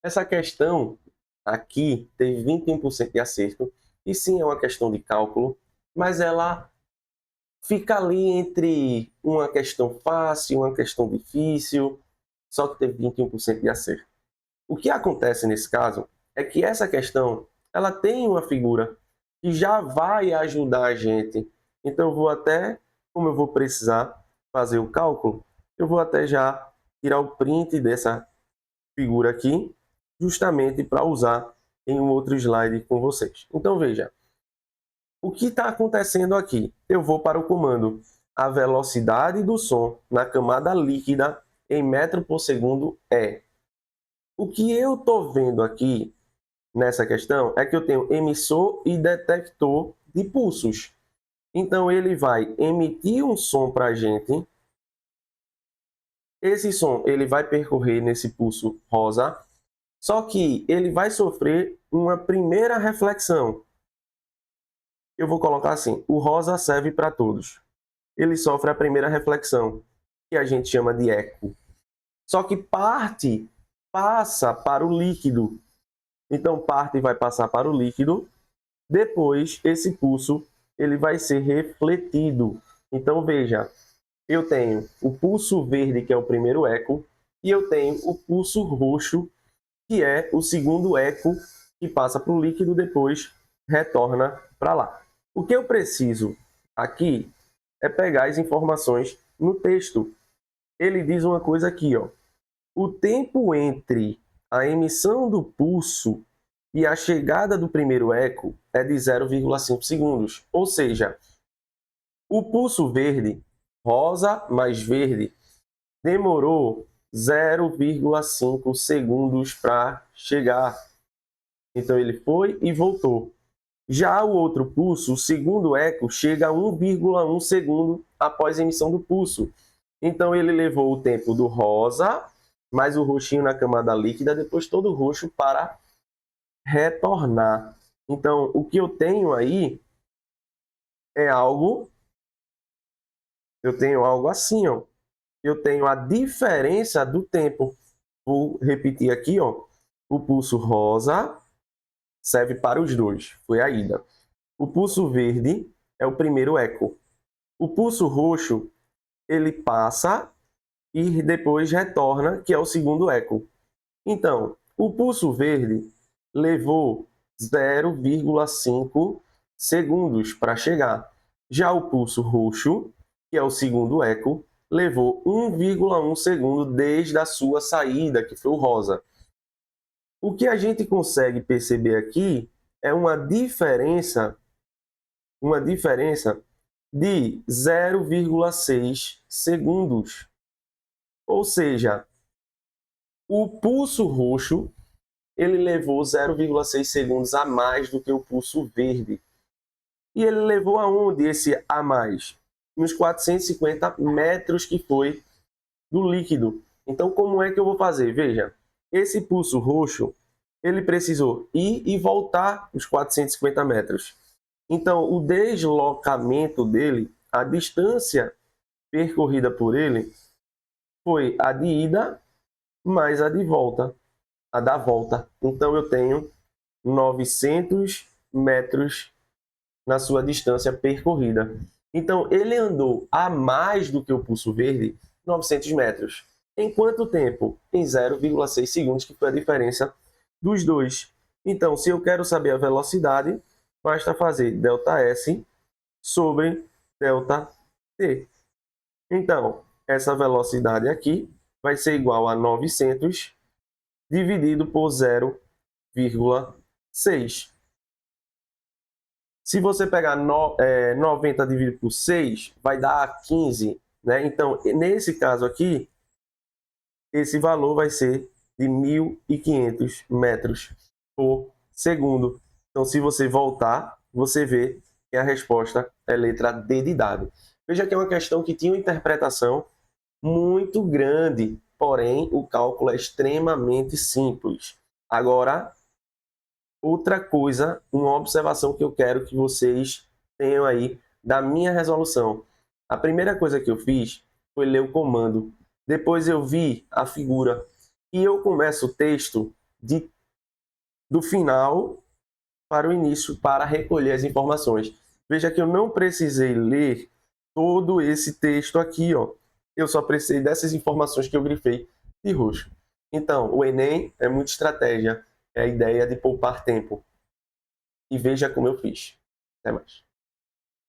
Essa questão aqui teve 21% de acerto, e sim é uma questão de cálculo, mas ela fica ali entre uma questão fácil, uma questão difícil, só que teve 21% de acerto. O que acontece nesse caso é que essa questão ela tem uma figura que já vai ajudar a gente. Então eu vou até, como eu vou precisar fazer o cálculo, eu vou até já tirar o print dessa figura aqui, justamente para usar em um outro slide com vocês. Então veja, o que está acontecendo aqui? Eu vou para o comando a velocidade do som na camada líquida em metro por segundo é. O que eu estou vendo aqui nessa questão é que eu tenho emissor e detector de pulsos. Então ele vai emitir um som para a gente. Esse som ele vai percorrer nesse pulso rosa, só que ele vai sofrer uma primeira reflexão. Eu vou colocar assim: o rosa serve para todos. Ele sofre a primeira reflexão, que a gente chama de eco. Só que parte passa para o líquido. Então parte vai passar para o líquido. Depois esse pulso ele vai ser refletido. Então veja, eu tenho o pulso verde, que é o primeiro eco, e eu tenho o pulso roxo, que é o segundo eco, que passa para o líquido, depois retorna para lá. O que eu preciso aqui é pegar as informações no texto. Ele diz uma coisa aqui, ó. O tempo entre a emissão do pulso e a chegada do primeiro eco é de 0,5 segundos. Ou seja, o pulso verde, rosa mais verde, demorou 0,5 segundos para chegar. Então ele foi e voltou. Já o outro pulso, o segundo eco, chega a 1,1 segundo após a emissão do pulso. Então ele levou o tempo do rosa, mais o roxinho na camada líquida, depois todo o roxo para retornar. Então o que eu tenho aí é algo, eu tenho algo assim, ó. Eu tenho a diferença do tempo. Vou repetir aqui, ó. O pulso rosa serve para os dois, foi a ida. O pulso verde é o primeiro eco. O pulso roxo, ele passa e depois retorna, que é o segundo eco. Então, o pulso verde levou 0,5 segundos para chegar. Já o pulso roxo, que é o segundo eco, levou 1,1 segundo desde a sua saída, que foi o rosa. O que a gente consegue perceber aqui é uma diferença de 0,6 segundos. Ou seja, o pulso roxo ele levou 0,6 segundos a mais do que o pulso verde. E ele levou aonde esse a mais? Nos 450 metros que foi do líquido. Então, como é que eu vou fazer? Veja, esse pulso roxo, ele precisou ir e voltar os 450 metros. Então, o deslocamento dele, a distância percorrida por ele, foi a de ida mais a de volta, a da volta. Então, eu tenho 900 metros na sua distância percorrida. Então, ele andou a mais do que o pulso verde, 900 metros. Em quanto tempo? Em 0,6 segundos, que foi a diferença dos dois. Então, se eu quero saber a velocidade, basta fazer ΔS sobre ΔT. Então, essa velocidade aqui vai ser igual a 900 dividido por 0,6. Se você pegar 90 dividido por 6, vai dar 15. Né? Então, nesse caso aqui, esse valor vai ser de 1.500 metros por segundo. Então, se você voltar, você vê que a resposta é letra D de dado. Veja que é uma questão que tinha uma interpretação muito grande, porém, o cálculo é extremamente simples. Agora, outra coisa, uma observação que eu quero que vocês tenham aí da minha resolução. A primeira coisa que eu fiz foi ler o comando. Depois eu vi a figura. E eu começo o texto do final para o início para recolher as informações. Veja que eu não precisei ler todo esse texto aqui, ó. Eu só precisei dessas informações que eu grifei de roxo. Então, o Enem é muita estratégia, é a ideia de poupar tempo. E veja como eu fiz. Até mais.